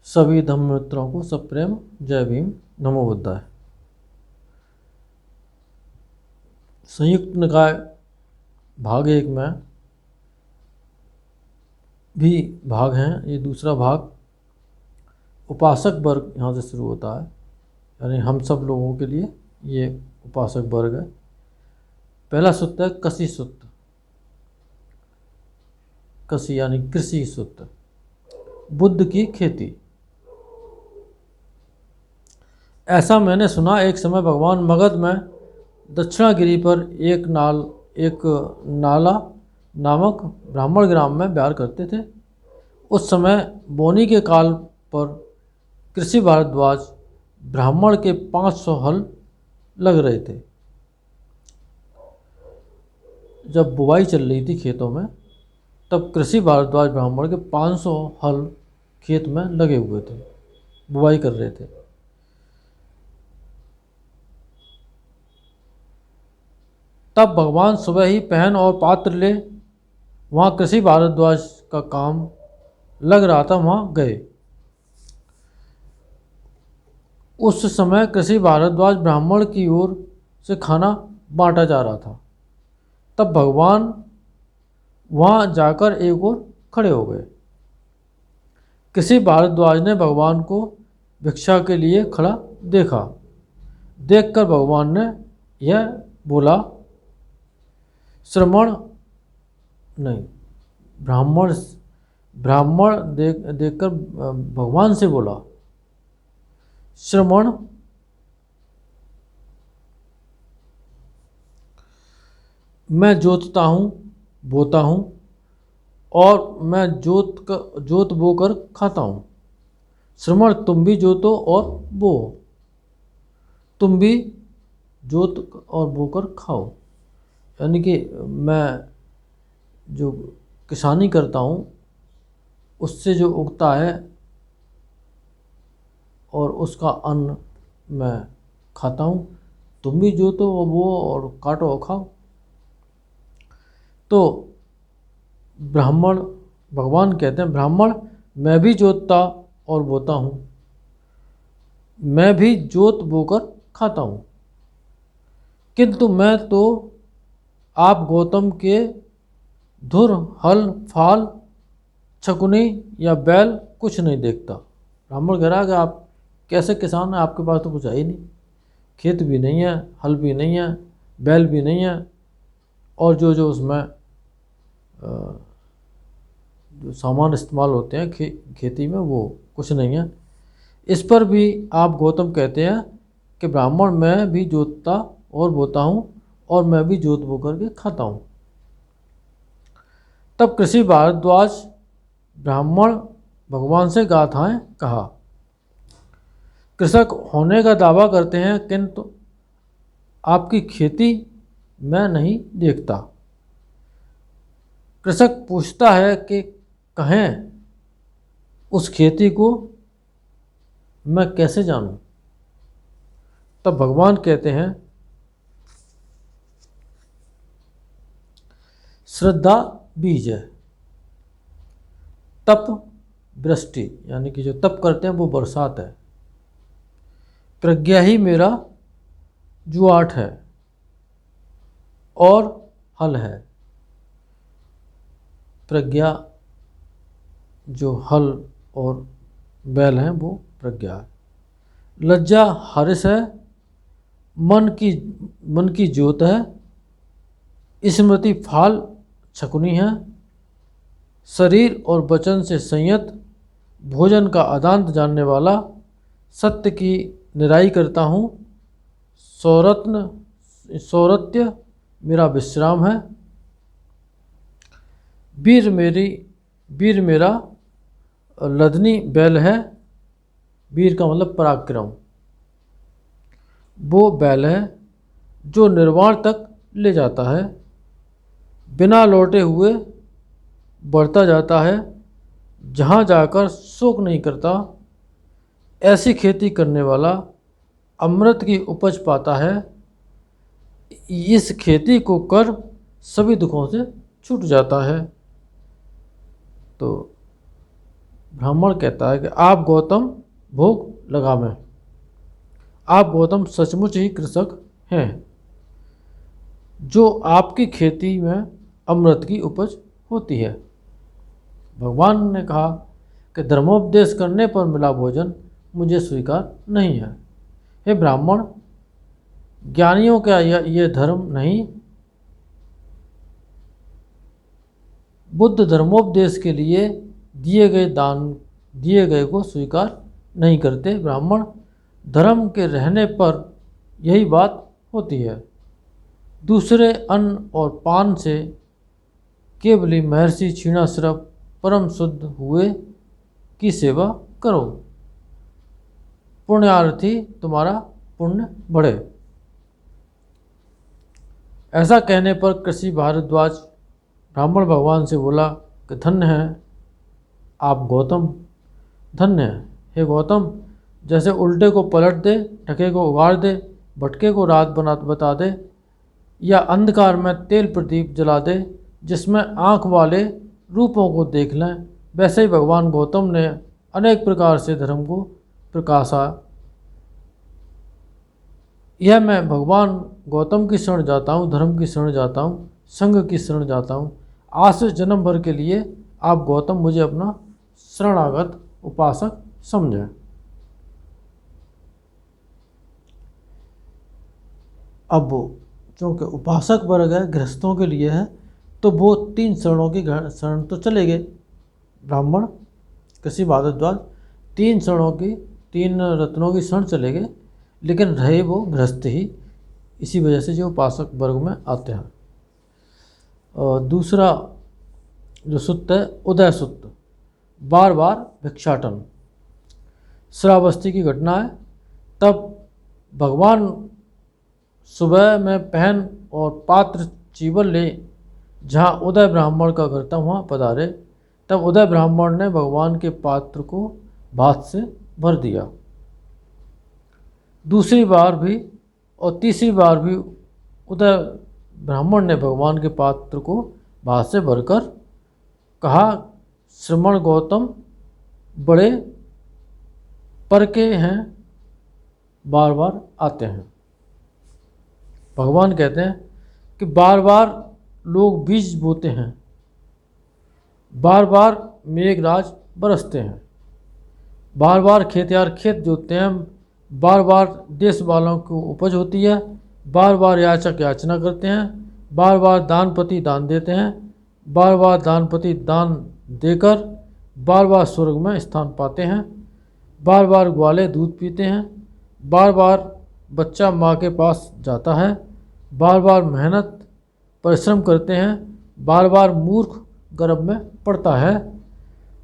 सभी धम्म मित्रों को सप्रेम जय भीम, नमो बुद्धाय। संयुक्त निकाय भाग 1 में भी भाग हैं। ये दूसरा भाग उपासक वर्ग यहाँ से शुरू होता है, यानी हम सब लोगों के लिए ये उपासक वर्ग है। पहला सूत्र है कसी सूत्र। कसी यानी कृषि सूत्र। बुद्ध की खेती। ऐसा मैंने सुना, एक समय भगवान मगध में दक्षिणागिरी पर एक नाला नामक ब्राह्मण ग्राम में विहार करते थे। उस समय बोनी के काल पर कृषि भारद्वाज ब्राह्मण के 500 हल लग रहे थे। जब बुवाई चल रही थी खेतों में, तब कृषि भारद्वाज ब्राह्मण के 500 हल खेत में लगे हुए थे, बुवाई कर रहे थे। तब भगवान सुबह ही पहन और पात्र ले वहाँ कृषि भारद्वाज का काम लग रहा था, वहाँ गए। उस समय कृषि भारद्वाज ब्राह्मण की ओर से खाना बांटा जा रहा था। तब भगवान वहाँ जाकर एक ओर खड़े हो गए। कृषि भारद्वाज ने भगवान को भिक्षा के लिए खड़ा देखा। देखकर भगवान ने यह बोला, ब्राह्मण देखकर भगवान से बोला, श्रमण, मैं जोतता हूँ, बोता हूँ और मैं जोत बोकर खाता हूँ। श्रमण, तुम भी जोतो और बो, तुम भी जोत और बोकर खाओ। यानी कि मैं जो किसानी करता हूँ उससे जो उगता है और उसका अन्न मैं खाता हूँ, तुम भी जोतो और बो और काटो और खाओ। तो भगवान कहते हैं, ब्राह्मण, मैं भी जोतता और बोता हूँ, मैं भी जोत बोकर खाता हूँ, किंतु मैं तो आप गौतम के धुर, हल, फाल, छकुनी या बैल कुछ नहीं देखता। ब्राह्मण कह रहा है कि आप कैसे किसान हैं, आपके पास तो कुछ है ही नहीं, खेत भी नहीं है, हल भी नहीं है, बैल भी नहीं है, और जो उसमें जो सामान इस्तेमाल होते हैं खेती में, वो कुछ नहीं है। इस पर भी आप गौतम कहते हैं कि ब्राह्मण, मैं भी जोतता और बोता हूँ और मैं भी जोत बो करके खाता हूँ। तब कृषि भारद्वाज ब्राह्मण भगवान से गाथाएं कहा। कृषक होने का दावा करते हैं, किंतु आपकी खेती मैं नहीं देखता। कृषक पूछता है कि कहें उस खेती को मैं कैसे जानूं? तब भगवान कहते हैं, श्रद्धा बीज है, तप वृष्टि, यानी कि जो तप करते हैं वो बरसात है, प्रज्ञा ही मेरा जुआठ है और हल है। प्रज्ञा जो हल और बैल हैं वो प्रज्ञा है। लज्जा हर्ष है, मन की ज्योत है, स्मृति फाल छकुनी है, शरीर और वचन से संयत, भोजन का अदांत जानने वाला, सत्य की निराई करता हूँ, सौरत्य मेरा विश्राम है, वीर मेरा लदनी बैल है। वीर का मतलब पराक्रम। वो बैल है जो निर्वाण तक ले जाता है, बिना लौटे हुए बढ़ता जाता है, जहाँ जाकर शोक नहीं करता। ऐसी खेती करने वाला अमृत की उपज पाता है। इस खेती को कर सभी दुखों से छूट जाता है। तो ब्राह्मण कहता है कि आप गौतम भोग लगावें। आप गौतम सचमुच ही कृषक हैं, जो आपकी खेती में अमृत की उपज होती है। भगवान ने कहा कि धर्मोपदेश करने पर मिला भोजन मुझे स्वीकार नहीं है। हे ब्राह्मण, ज्ञानियों का ये धर्म नहीं। बुद्ध धर्मोपदेश के लिए दिए गए को स्वीकार नहीं करते। ब्राह्मण धर्म के रहने पर यही बात होती है। दूसरे अन्न और पान से केवली महर्षि क्षीणाश्रव परम शुद्ध हुए की सेवा करो, पुण्यार्थी तुम्हारा पुण्य बढ़े। ऐसा कहने पर कृषि भारद्वाज ब्राह्मण भगवान से बोला कि धन्य है आप गौतम, धन्य है। हे गौतम, जैसे उल्टे को पलट दे, ढके को उगाड़ दे, भटके को रात बता दे, या अंधकार में तेल प्रदीप जला दे जिसमें आँख वाले रूपों को देख लें, वैसे ही भगवान गौतम ने अनेक प्रकार से धर्म को प्रकाशा। यह मैं भगवान गौतम की शरण जाता हूँ, धर्म की शरण जाता हूँ, संघ की शरण जाता हूँ। आज से जन्म भर के लिए आप गौतम मुझे अपना शरणागत उपासक समझें। अब चूँकि उपासक वर्ग है, गृहस्थों के लिए है, तो वो 3 शरणों की शरण तो चले गए। ब्राह्मण कृषि भारद्वाज 3 शरणों की, 3 रत्नों की शरण चले गए, लेकिन रहे वो गृहस्थ ही। इसी वजह से जो उपासक वर्ग में आते हैं। और दूसरा जो सुत्त है, उदय सुत्त, बार बार भिक्षाटन। श्रावस्ती की घटना है। तब भगवान सुबह में पहन और पात्र चीवल ले जहाँ उदय ब्राह्मण का घर था वहाँ पधारे। तब उदय ब्राह्मण ने भगवान के पात्र को भात से भर दिया। दूसरी बार भी और तीसरी बार भी उदय ब्राह्मण ने भगवान के पात्र को भात से भरकर कहा, श्रमण गौतम बड़े परके हैं, बार बार आते हैं। भगवान कहते हैं कि बार बार लोग बीज बोते हैं, बार बार मेघराज बरसते हैं, बार बार खेतियार खेत जोतते हैं, बार बार देश वालों को उपज होती है, बार बार याचक याचना करते हैं, बार बार दानपति दान देते हैं, बार बार दानपति दान देकर बार बार स्वर्ग में स्थान पाते हैं, बार बार ग्वाले दूध पीते हैं, बार बार बच्चा माँ के पास जाता है, बार बार मेहनत परिश्रम करते हैं, बार बार मूर्ख गर्भ में पड़ता है,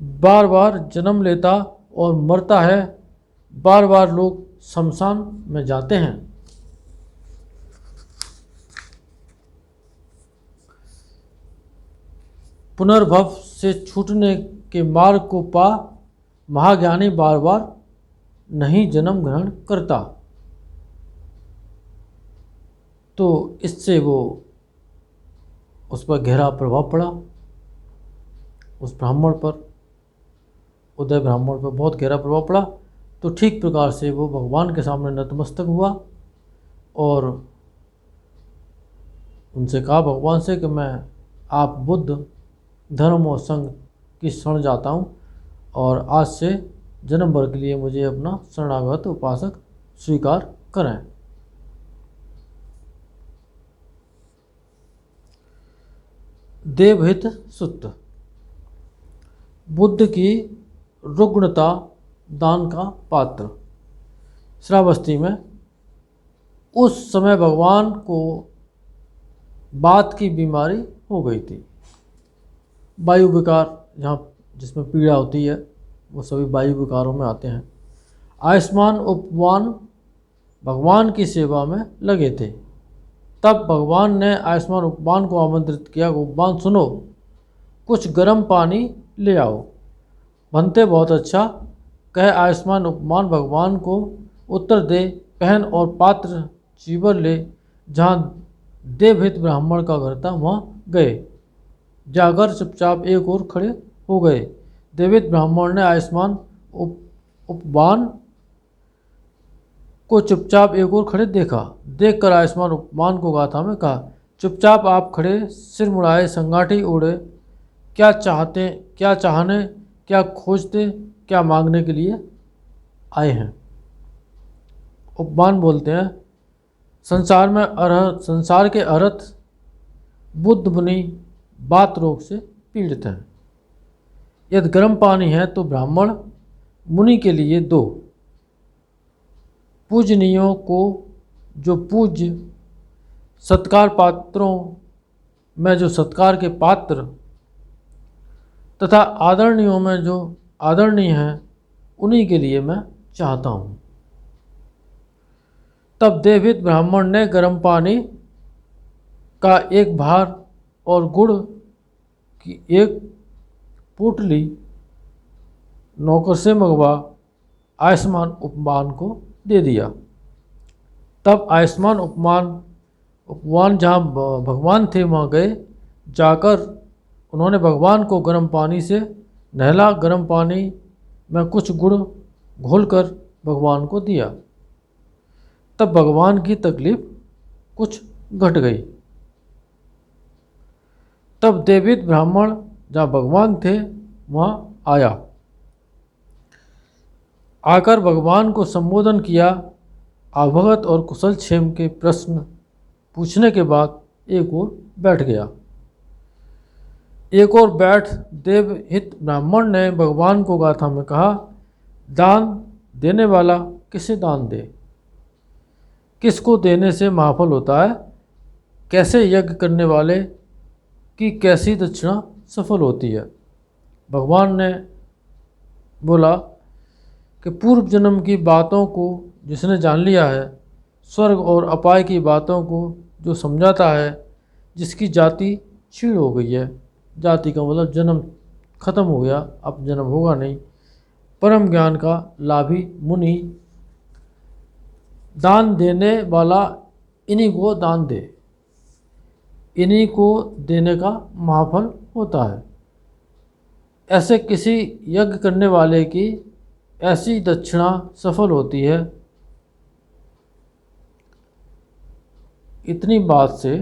बार बार जन्म लेता और मरता है, बार बार लोग शमशान में जाते हैं। पुनर्भव से छूटने के मार्ग को पा महाज्ञानी बार बार नहीं जन्म ग्रहण करता। तो इससे वो उस पर गहरा प्रभाव पड़ा, उस ब्राह्मण पर, उदय ब्राह्मण पर बहुत गहरा प्रभाव पड़ा। तो ठीक प्रकार से वो भगवान के सामने नतमस्तक हुआ और उनसे कहा भगवान से कि मैं आप बुद्ध धर्म और संघ की शरण जाता हूँ और आज से जन्म भर के लिए मुझे अपना शरणागत उपासक स्वीकार करें। देवहित सुत्त, बुद्ध की रुग्णता दान का पात्र। श्रावस्ती में उस समय भगवान को वात की बीमारी हो गई थी। वायु विकार, जहाँ जिसमें पीड़ा होती है वो सभी वायु विकारों में आते हैं। आयुष्मान उपवान भगवान की सेवा में लगे थे। तब भगवान ने आयुष्मान उपवान को आमंत्रित किया, उपवान सुनो, कुछ गर्म पानी ले आओ। बनते बहुत अच्छा, कहे आयुष्मान उपवान भगवान को उत्तर दे पहन और पात्र चीवर ले जहाँ देवहित ब्राह्मण का घर था वहाँ गए। जाकर चुपचाप एक ओर खड़े हो गए। देवित ब्राह्मण ने आयुष्मान उपवान को चुपचाप एक ओर खड़े देखा। देखकर आयुष्मान उपमान को गाथा में कहा, चुपचाप आप खड़े, सिर मुड़ाए, संगाठी ओढ़े, क्या चाहते, क्या चाहने, क्या खोजते, क्या मांगने के लिए आए हैं। उपमान बोलते हैं, संसार के अर्थ बुद्ध मुनि बात रोग से पीड़ित हैं। यदि गर्म पानी है तो ब्राह्मण मुनि के लिए दो। पूजनीयों को जो पूज्य, सत्कार पात्रों में जो सत्कार के पात्र, तथा आदरणीयों में जो आदरणीय हैं, उन्हीं के लिए मैं चाहता हूँ। तब देवित ब्राह्मण ने गर्म पानी का एक भार और गुड़ की एक पोटली नौकर से मंगवा आयुष्मान उपमान को दे दिया। तब आयुष्मान उपवान जहाँ भगवान थे वहाँ गए। जाकर उन्होंने भगवान को गर्म पानी से नहला, गर्म पानी में कुछ गुड़ घोलकर भगवान को दिया। तब भगवान की तकलीफ कुछ घट गई। तब देवित ब्राह्मण जहाँ भगवान थे वहाँ आया। आकर भगवान को संबोधन किया। अवगत और कुशल क्षेम के प्रश्न पूछने के बाद एक ओर बैठ गया। एक और बैठ देवहित ब्राह्मण ने भगवान को गाथा में कहा, दान देने वाला किसे दान दे, किसको देने से महाफल होता है, कैसे यज्ञ करने वाले की कैसी दक्षिणा सफल होती है। भगवान ने बोला कि पूर्व जन्म की बातों को जिसने जान लिया है, स्वर्ग और अपाय की बातों को जो समझाता है, जिसकी जाति क्षीण हो गई है, जाति का मतलब जन्म खत्म हो गया, अब जन्म होगा नहीं, परम ज्ञान का लाभी मुनि, दान देने वाला इन्हीं को दान दे, इन्हीं को देने का महाफल होता है। ऐसे किसी यज्ञ करने वाले की ऐसी दक्षिणा सफल होती है। इतनी बात से,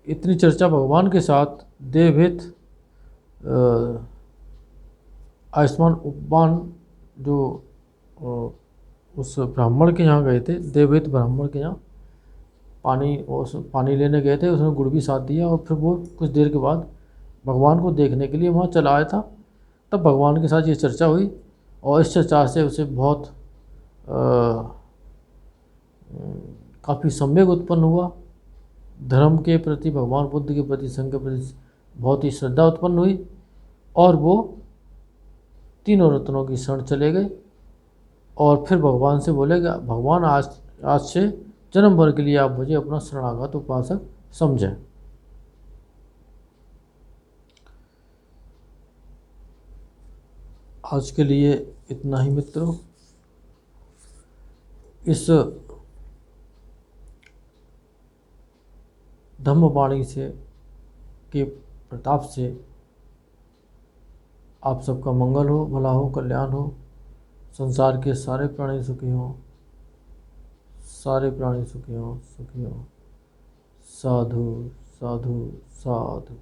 इतनी चर्चा भगवान के साथ देवहित आयुष्मान उपवान जो उस ब्राह्मण के यहाँ गए थे, देवहित ब्राह्मण के यहाँ पानी लेने गए थे, उसने गुड़ भी साथ दिया। और फिर वो कुछ देर के बाद भगवान को देखने के लिए वहाँ चला आया था। तब भगवान के साथ ये चर्चा हुई और इस चर्चा से उसे बहुत काफ़ी सम्यक उत्पन्न हुआ। धर्म के प्रति, भगवान बुद्ध के प्रति, संघ के प्रति बहुत ही श्रद्धा उत्पन्न हुई और वो तीनों रत्नों की शरण चले गए। और फिर भगवान से बोले कि भगवान आज से जन्म भर के लिए आप मुझे अपना शरणागत उपासक समझें। आज के लिए इतना ही मित्रों। इस धम्मवाणी से के प्रताप से आप सबका मंगल हो, भला हो, कल्याण हो, संसार के सारे प्राणी सुखी हों, सारे प्राणी सुखी हों, सुखी हों। साधु साधु साधु।